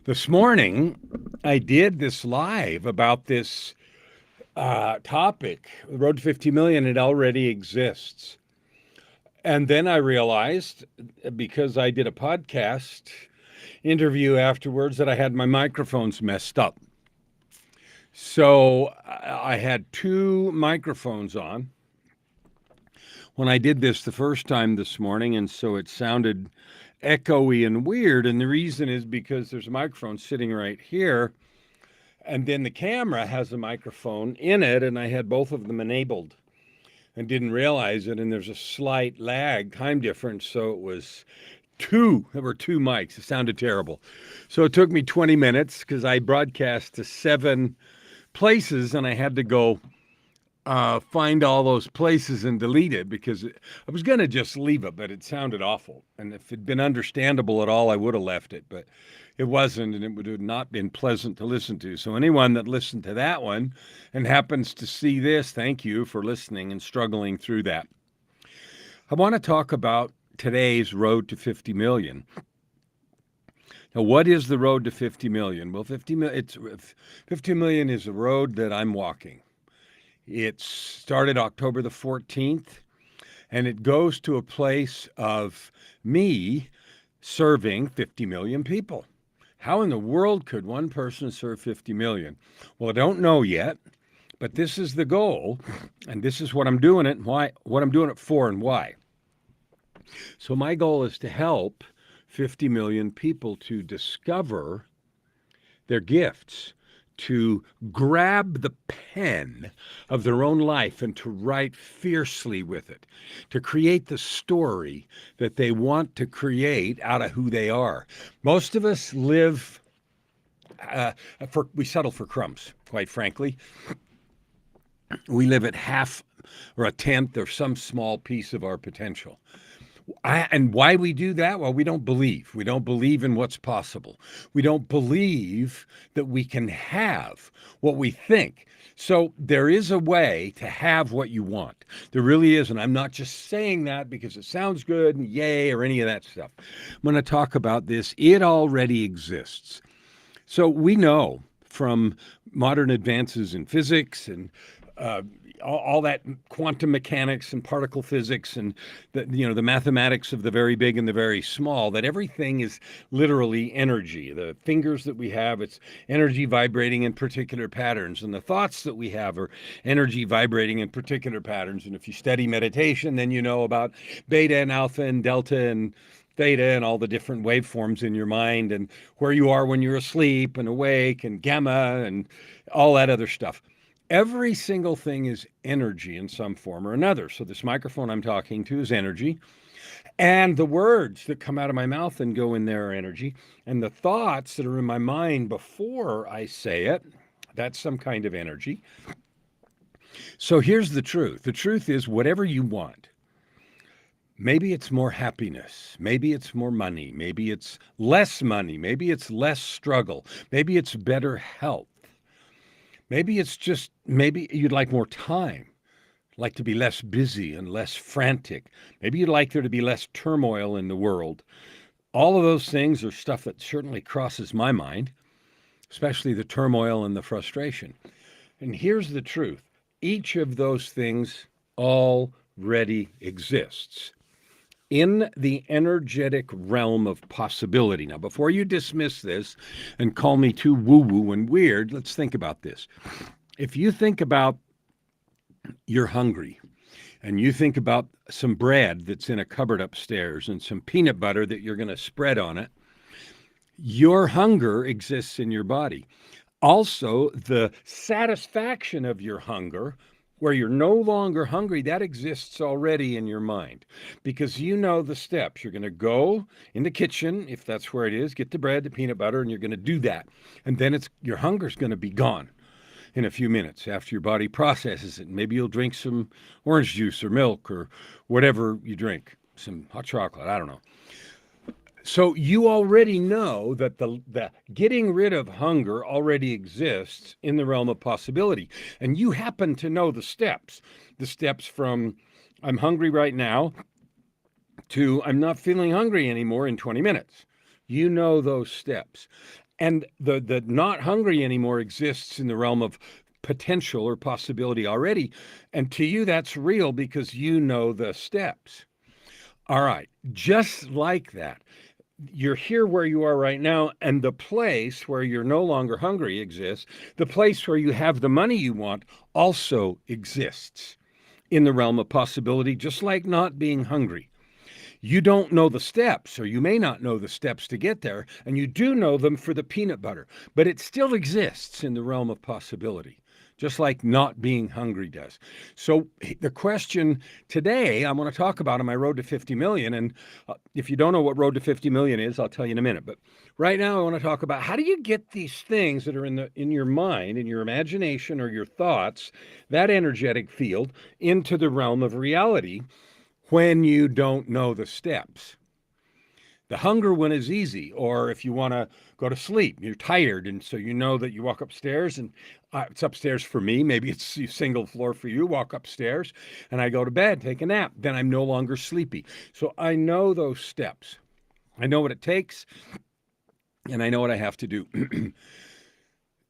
This morning, I did this live about this topic. The Road to 50 million, it already exists. And then I realized, because I did a podcast interview afterwards, that I had my microphones messed up. So I had two microphones on when I did this the first time this morning. And so it sounded echoey and weird. And the reason is because there's a microphone sitting right here. And then the camera has a microphone in it, and I had both of them enabled and didn't realize it. And there's a slight lag, time difference. So there were two mics. It sounded terrible. So it took me 20 minutes because I broadcast to 7 places and I had to go find all those places and delete it because I was going to just leave it, but it sounded awful. And if it'd been understandable at all, I would have left it, but it wasn't, and it would have not been pleasant to listen to. So anyone that listened to that one and happens to see this, thank you for listening and struggling through that. I want to talk about today's road to 50 million. Now, what is the road to 50 million? Well, 50 million is a road that I'm walking. It started October the 14th, and it goes to a place of me serving 50 million people. How in the world could one person serve 50 million? Well, I don't know yet, but this is the goal, and this is what I'm doing it, and why, what I'm doing it for, and why. So my goal is to help 50 million people to discover their gifts, to grab the pen of their own life and to write fiercely with it, to create the story that they want to create out of who they are. Most of us live, we settle for crumbs, quite frankly. We live at half or a tenth or some small piece of our potential. And why we do that? Well, we don't believe. We don't believe in what's possible. We don't believe that we can have what we think. So there is a way to have what you want. There really is. And I'm not just saying that because it sounds good and yay or any of that stuff. I'm going to talk about this. It already exists. So we know from modern advances in physics and all that quantum mechanics and particle physics and the mathematics of the very big and the very small, that everything is literally energy. The fingers that we have, it's energy vibrating in particular patterns, and the thoughts that we have are energy vibrating in particular patterns. And if you study meditation, then you know about beta and alpha and delta and theta and all the different waveforms in your mind and where you are when you're asleep and awake and gamma and all that other stuff. Every single thing is energy in some form or another. So this microphone I'm talking to is energy. And the words that come out of my mouth and go in there are energy. And the thoughts that are in my mind before I say it, that's some kind of energy. So here's the truth. The truth is whatever you want. Maybe it's more happiness. Maybe it's more money. Maybe it's less money. Maybe it's less struggle. Maybe it's better health. Maybe it's just, maybe you'd like more time, like to be less busy and less frantic. Maybe you'd like there to be less turmoil in the world. All of those things are stuff that certainly crosses my mind, especially the turmoil and the frustration. And here's the truth. Each of those things already exists in the energetic realm of possibility. Now, before you dismiss this and call me too woo-woo and weird, let's think about this. If you think about you're hungry and you think about some bread that's in a cupboard upstairs and some peanut butter that you're going to spread on it, your hunger exists in your body. Also, the satisfaction of your hunger, where you're no longer hungry, that exists already in your mind because you know the steps. You're going to go in the kitchen, if that's where it is, get the bread, the peanut butter, and you're going to do that. And then your hunger's going to be gone in a few minutes after your body processes it. Maybe you'll drink some orange juice or milk or whatever you drink, some hot chocolate, I don't know. So you already know that the getting rid of hunger already exists in the realm of possibility. And you happen to know the steps from I'm hungry right now to I'm not feeling hungry anymore in 20 minutes. You know those steps. And the not hungry anymore exists in the realm of potential or possibility already. And to you, that's real because you know the steps. All right. Just like that, you're here where you are right now, and the place where you're no longer hungry exists. The place where you have the money you want also exists in the realm of possibility, just like not being hungry. You don't know the steps, or you may not know the steps to get there, and you do know them for the peanut butter, but it still exists in the realm of possibility, just like not being hungry does. So the question today I want to talk about on my road to 50 million, and if you don't know what road to 50 million is, I'll tell you in a minute. But right now I want to talk about how do you get these things that are in your mind, in your imagination or your thoughts, that energetic field, into the realm of reality when you don't know the steps. The hunger one is easy, or if you want to go to sleep, you're tired, and so you know that you walk upstairs, and it's upstairs for me. Maybe it's a single floor for you. Walk upstairs, and I go to bed, take a nap. Then I'm no longer sleepy. So I know those steps. I know what it takes, and I know what I have to do.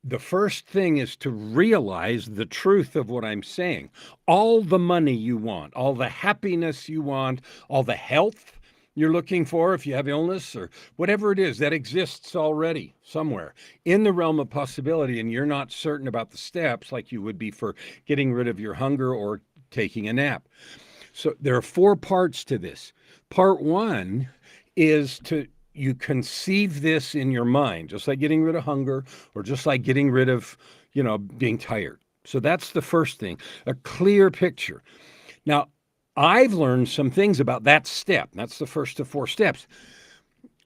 The first thing is to realize the truth of what I'm saying. All the money you want, all the happiness you want, all the health you're looking for, if you have illness or whatever it is, that exists already somewhere in the realm of possibility. And you're not certain about the steps like you would be for getting rid of your hunger or taking a nap. So there are 4 parts to this. Part 1 is to you conceive this in your mind, just like getting rid of hunger or just like getting rid of, being tired. So that's the first thing, a clear picture. Now, I've learned some things about that step. That's the first of 4 steps.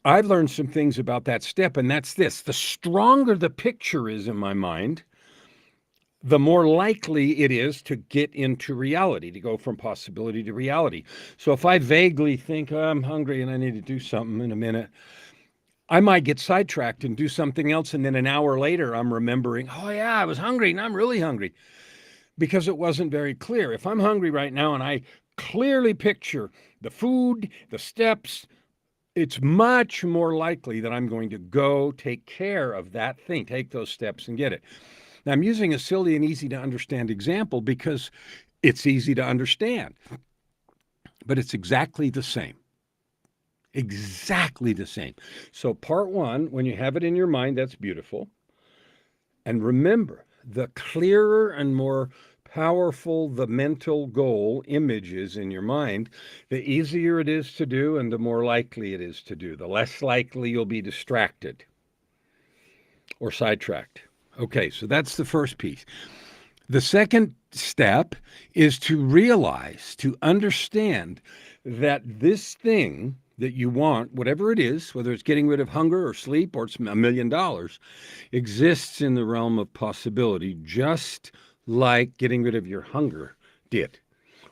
I've learned some things about that step, and that's this. The stronger the picture is in my mind, the more likely it is to get into reality, to go from possibility to reality. So if I vaguely think, oh, I'm hungry and I need to do something in a minute, I might get sidetracked and do something else. And then an hour later, I'm remembering, oh, yeah, I was hungry and I'm really hungry because it wasn't very clear. If I'm hungry right now and I clearly picture the food, the steps, it's much more likely that I'm going to go take care of that thing, take those steps and get it. Now, I'm using a silly and easy to understand example because it's easy to understand, but it's exactly the same. Exactly the same. So part 1, when you have it in your mind, that's beautiful. And remember, the clearer and more powerful the mental goal image is in your mind, the easier it is to do and the more likely it is to do. The less likely you'll be distracted or sidetracked. Okay, so that's the first piece. The second step is to realize, to understand that this thing that you want, whatever it is, whether it's getting rid of hunger or sleep or it's $1 million, exists in the realm of possibility, just like getting rid of your hunger did,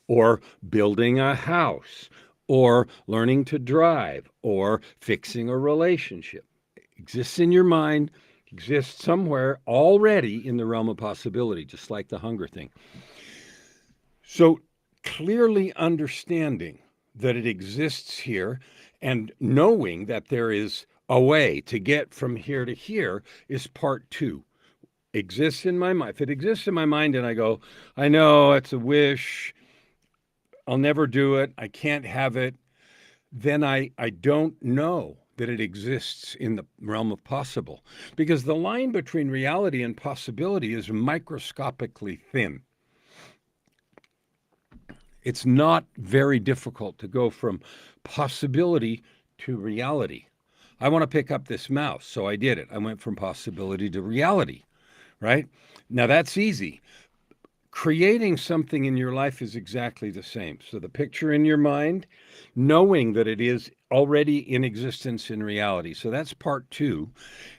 or building a house, or learning to drive, or fixing a relationship. It exists in your mind, exists somewhere already in the realm of possibility, just like the hunger thing. So clearly understanding that it exists here and knowing that there is a way to get from here to here is part 2. Exists in my mind. If it exists in my mind and I go, I know it's a wish, I'll never do it, I can't have it, then I don't know that it exists in the realm of possible, because the line between reality and possibility is microscopically thin. It's not very difficult to go from possibility to reality. I want to pick up this mouse, so I did it. I went from possibility to reality, right? Now that's easy. Creating something in your life is exactly the same. So the picture in your mind, knowing that it is already in existence in reality. So that's part 2.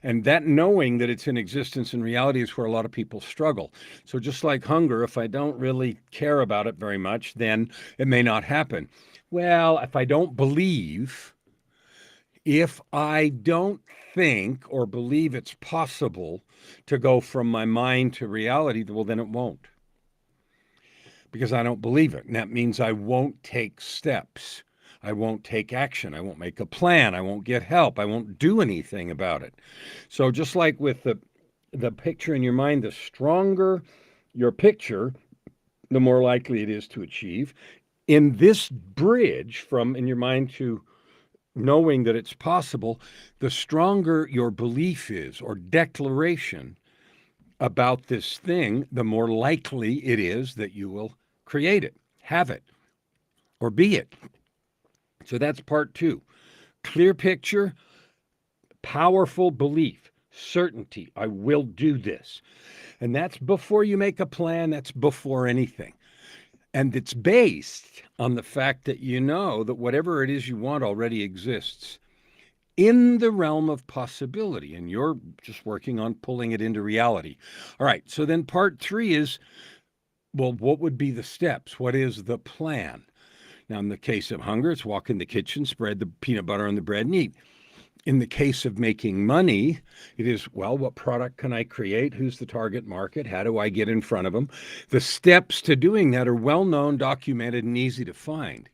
And that knowing that it's in existence in reality is where a lot of people struggle. So just like hunger, if I don't really care about it very much, then it may not happen. Well, if I don't believe, if I don't think or believe it's possible to go from my mind to reality, well, then it won't, because I don't believe it. And that means I won't take steps. I won't take action. I won't make a plan. I won't get help. I won't do anything about it. So just like with the picture in your mind, the stronger your picture, the more likely it is to achieve. In this bridge from in your mind to knowing that it's possible, the stronger your belief is or declaration about this thing, the more likely it is that you will create it, have it, or be it. So that's part two. Clear picture, powerful belief, certainty. I will do this. And that's before you make a plan, that's before anything. And it's based on the fact that you know that whatever it is you want already exists in the realm of possibility, and you're just working on pulling it into reality. All right, so then part three is, well, what would be the steps? What is the plan? Now, in the case of hunger, it's walk in the kitchen, spread the peanut butter on the bread and eat. In the case of making money, it is, well, what product can I create? Who's the target market? How do I get in front of them? The steps to doing that are well known, documented, and easy to find.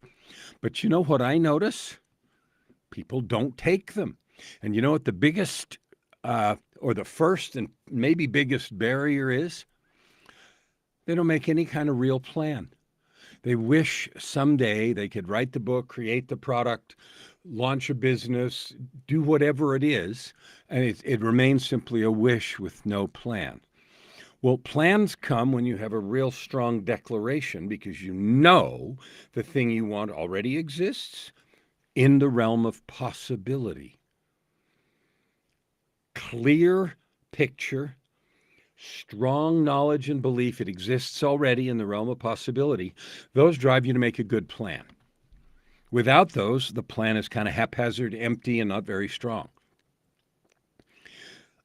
But you know what I notice? People don't take them. And you know what the biggest or the first and maybe biggest barrier is? They don't make any kind of real plan. They wish someday they could write the book, create the product, launch a business, do whatever it is, and it remains simply a wish with no plan. Well, plans come when you have a real strong declaration because you know the thing you want already exists in the realm of possibility. Clear picture, strong knowledge and belief it exists already in the realm of possibility. Those drive you to make a good plan. Without those, the plan is kind of haphazard, empty, and not very strong.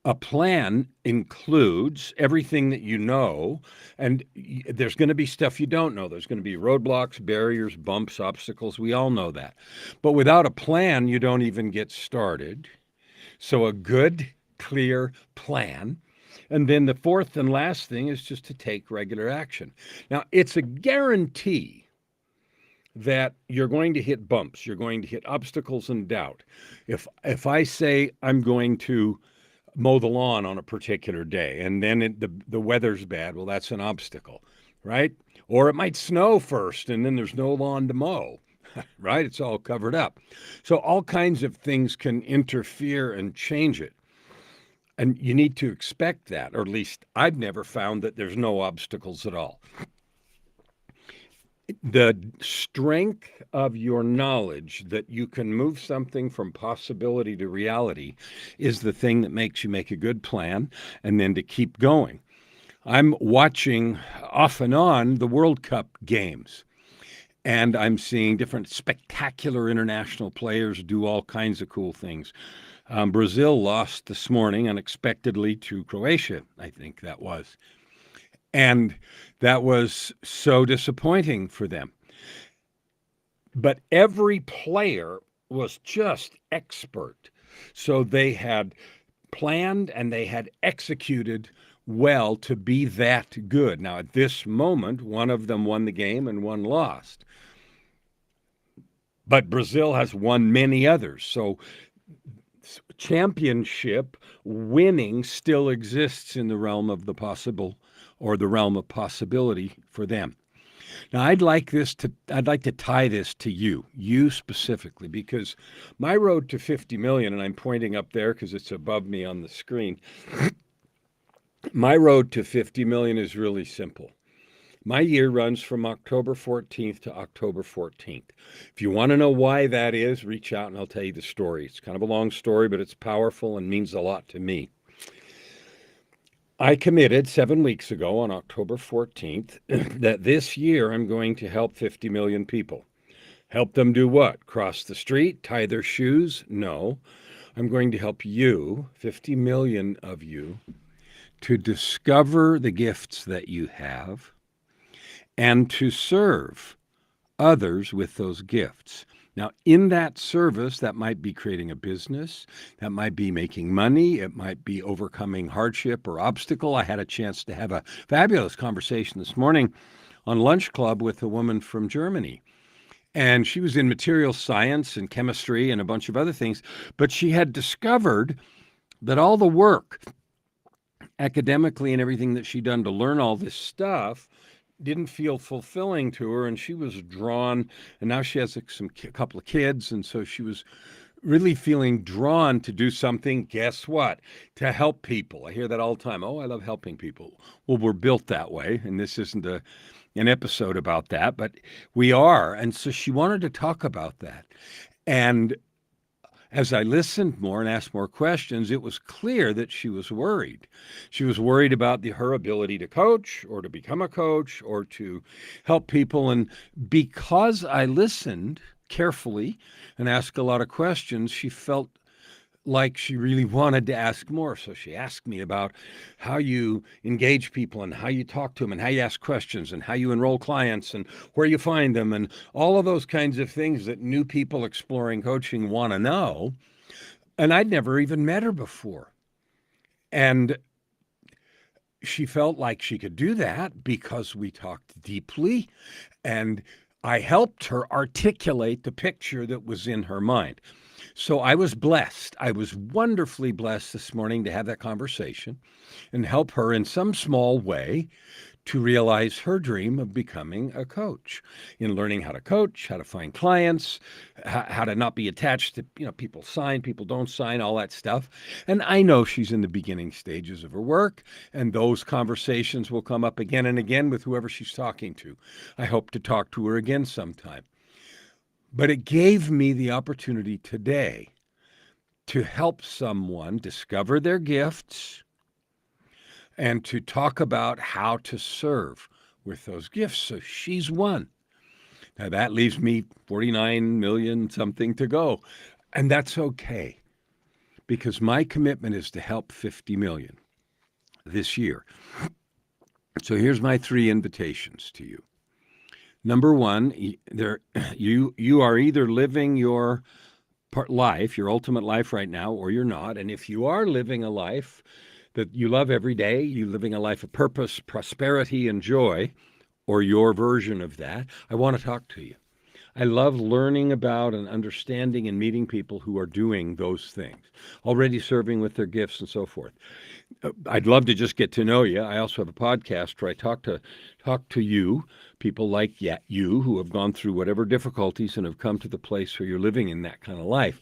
A plan includes everything that you know, and there's going to be stuff you don't know. There's going to be roadblocks, barriers, bumps, obstacles. We all know that. But without a plan, you don't even get started. So a good, clear plan. And then the fourth and last thing is just to take regular action. Now, it's a guarantee that you're going to hit bumps. You're going to hit obstacles and doubt. If I say I'm going to mow the lawn on a particular day and then the weather's bad, well, that's an obstacle, right? Or it might snow first and then there's no lawn to mow, right? It's all covered up. So all kinds of things can interfere and change it. And you need to expect that, or at least I've never found that there's no obstacles at all. The strength of your knowledge that you can move something from possibility to reality is the thing that makes you make a good plan and then to keep going. I'm watching off and on the World Cup games, and I'm seeing different spectacular international players do all kinds of cool things. Brazil lost this morning unexpectedly to Croatia, I think that was. And that was so disappointing for them. But every player was just expert. So they had planned and they had executed well to be that good. Now, at this moment, one of them won the game and one lost. But Brazil has won many others. So championship winning still exists in the realm of the possible or the realm of possibility for them. Now, I'd like to tie this to you specifically, because my road to 50 million, and I'm pointing up there because it's above me on the screen, my road to 50 million is really simple. My year runs from October 14th to October 14th. If you want to know why that is, reach out and I'll tell you the story. It's kind of a long story, but it's powerful and means a lot to me. I committed 7 weeks ago on October 14th that this year I'm going to help 50 million people. Help them do what? Cross the street? Tie their shoes? No. I'm going to help you, 50 million of you, to discover the gifts that you have and to serve others with those gifts. Now, in that service, that might be creating a business, that might be making money, it might be overcoming hardship or obstacle. I had a chance to have a fabulous conversation this morning on Lunch Club with a woman from Germany. And she was in material science and chemistry and a bunch of other things. But she had discovered that all the work academically and everything that she'd done to learn all this stuff didn't feel fulfilling to her, and she was drawn. And now she has a couple of kids, and so she was really feeling drawn to do something. Guess what? To help people. I hear that all the time. Oh, I love helping people. Well, we're built that way, and this isn't an episode about that, but we are. And so she wanted to talk about that. And as I listened more and asked more questions, it was clear that she was worried. She was worried about her ability to coach or to become a coach or to help people. And because I listened carefully and asked a lot of questions, she felt like she really wanted to ask more. So she asked me about how you engage people and how you talk to them and how you ask questions and how you enroll clients and where you find them and all of those kinds of things that new people exploring coaching want to know. And I'd never even met her before. And she felt like she could do that because we talked deeply and I helped her articulate the picture that was in her mind. So I was blessed. I was wonderfully blessed this morning to have that conversation and help her in some small way to realize her dream of becoming a coach, in learning how to coach, how to find clients, how to not be attached to, people sign, people don't sign, all that stuff. And I know she's in the beginning stages of her work, and those conversations will come up again and again with whoever she's talking to. I hope to talk to her again sometime. But it gave me the opportunity today to help someone discover their gifts and to talk about how to serve with those gifts. So she's one. Now that leaves me 49 million something to go. And that's okay, because my commitment is to help 50 million this year. So here's my 3 invitations to you. Number one, you are either living your life, your ultimate life right now, or you're not. And if you are living a life that you love every day, you're living a life of purpose, prosperity, and joy, or your version of that, I want to talk to you. I love learning about and understanding and meeting people who are doing those things, already serving with their gifts and so forth. I'd love to just get to know you. I also have a podcast where I talk to you, people like you who have gone through whatever difficulties and have come to the place where you're living in that kind of life.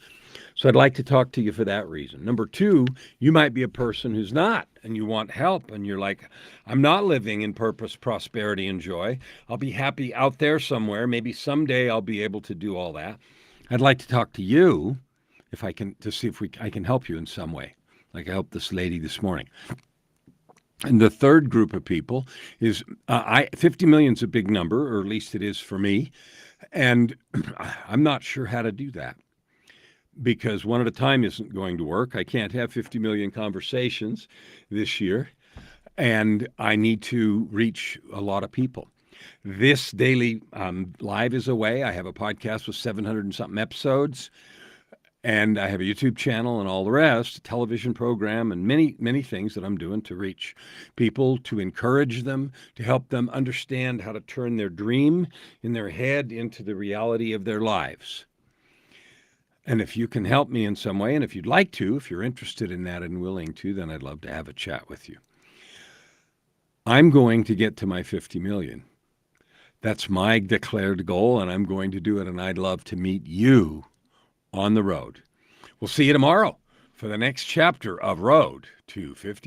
So I'd like to talk to you for that reason. Number 2, you might be a person who's not, and you want help, and you're like, I'm not living in purpose, prosperity, and joy. I'll be happy out there somewhere. Maybe someday I'll be able to do all that. I'd like to talk to you if I can, to see if I can help you in some way, like I helped this lady this morning. And the third group of people is 50 million is a big number, or at least it is for me. And I'm not sure how to do that, because one at a time isn't going to work. I can't have 50 million conversations this year, and I need to reach a lot of people. This daily live is away. I have a podcast with 700 and something episodes, and I have a YouTube channel and all the rest, a television program, and many, many things that I'm doing to reach people, to encourage them, to help them understand how to turn their dream in their head into the reality of their lives. And if you can help me in some way, and if you'd like to, if you're interested in that and willing to, then I'd love to have a chat with you. I'm going to get to my 50 million. That's my declared goal, and I'm going to do it, and I'd love to meet you on the road. We'll see you tomorrow for the next chapter of Road to 50.